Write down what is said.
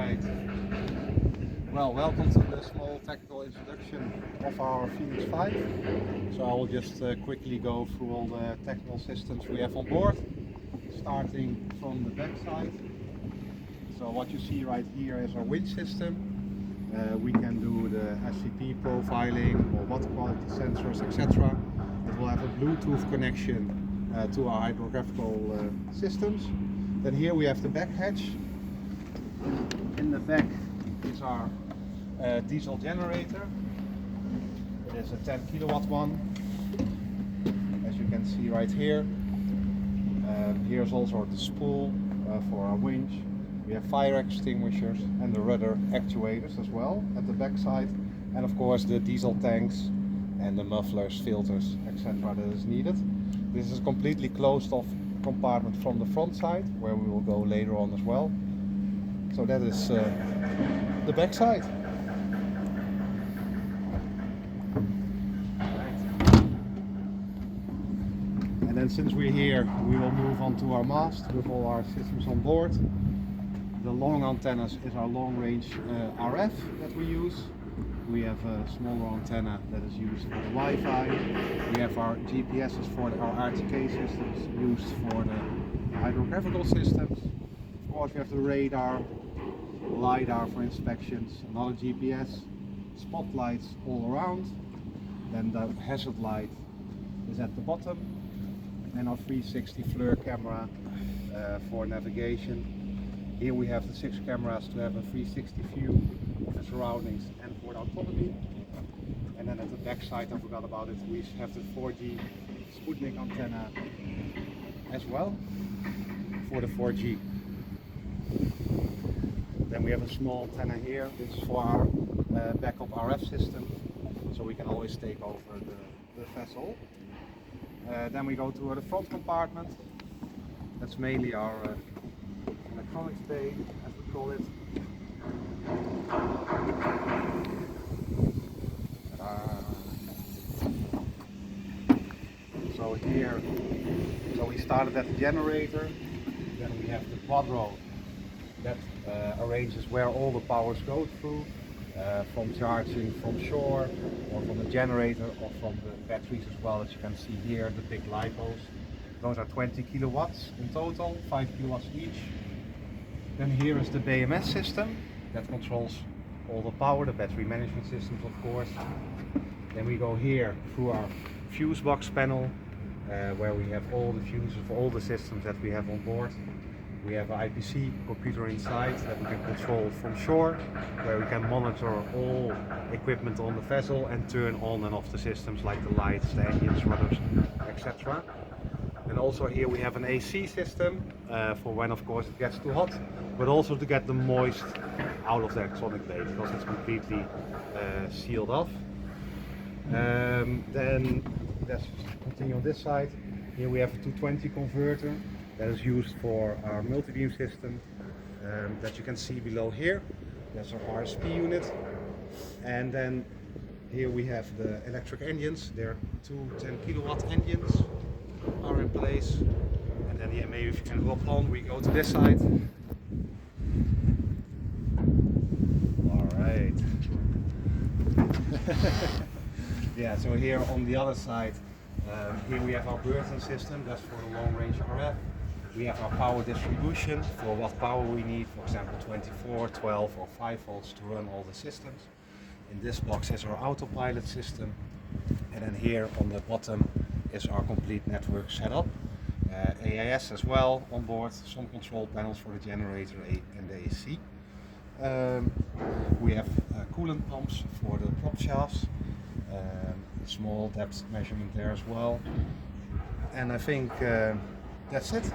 Alright, well, welcome to the small technical introduction of our Phoenix 5. So I will just quickly go through all the technical systems we have on board, starting from the back side. So what you see right here is our winch system. We can do the SCP profiling or water quality sensors, etc. It will have a Bluetooth connection to our hydrographical systems. Then here we have the back hatch. In the back is our diesel generator. It is a 10 kilowatt one, as you can see right here. Here's also the spool for our winch. We have fire extinguishers and the rudder actuators as well at the back side, and of course the diesel tanks and the mufflers, filters, etc. that is needed. This is a completely closed off compartment from the front side, where we will go later on as well. So that is the back side. And then since we're here, we will move on to our mast with all our systems on board. The long antennas is our long range RF that we use. We have a smaller antenna that is used for the Wi-Fi. We have our GPSs for our RTK systems used for the hydrographical systems. Of course, we have the radar, LiDAR for inspections, another GPS, spotlights all around. Then the hazard light is at the bottom, and our 360 FLIR camera for navigation. Here we have the 6 cameras to have a 360 view of the surroundings and for the autonomy. And then at the back side, I forgot about it, we have the 4G Sputnik antenna as well for the 4G. Then we have a small antenna here. This is for our backup RF system, so we can always take over the vessel. Then we go to the front compartment. That's mainly our electronics bay, as we call it. So here, we started at the generator. Then we have the quadro that arranges where all the powers go through, from charging from shore or from the generator or from the batteries as well, as you can see here, the big LiPos. Those are 20 kilowatts in total, 5 kilowatts each. Then here is the BMS system that controls all the power, the battery management systems of course. Then we go here through our fuse box panel, where we have all the fuses for all the systems that we have on board. We have an IPC computer inside that we can control from shore, where we can monitor all equipment on the vessel and turn on and off the systems like the lights, the engines, rudders, etc. And also here we have an AC system for when of course it gets too hot, but also to get the moist out of the electronic bay because it's completely sealed off. Then let's continue on this side. Here we have a 220 converter that is used for our multi-beam system that you can see below here. That's our RSP unit. And then here we have the electric engines. There are 2 10 kilowatt engines are in place. And then yeah, maybe if you can go up on, we go to this side. Alright. Yeah, so here on the other side, here we have our Burton system, that's for the long range RF. We have our power distribution for what power we need, for example 24, 12 or 5 volts to run all the systems. In this box is our autopilot system, and then here on the bottom is our complete network setup. AIS as well on board, some control panels for the generator and the AC. We have coolant pumps for the prop shafts, small depth measurement there as well. And I think that's it.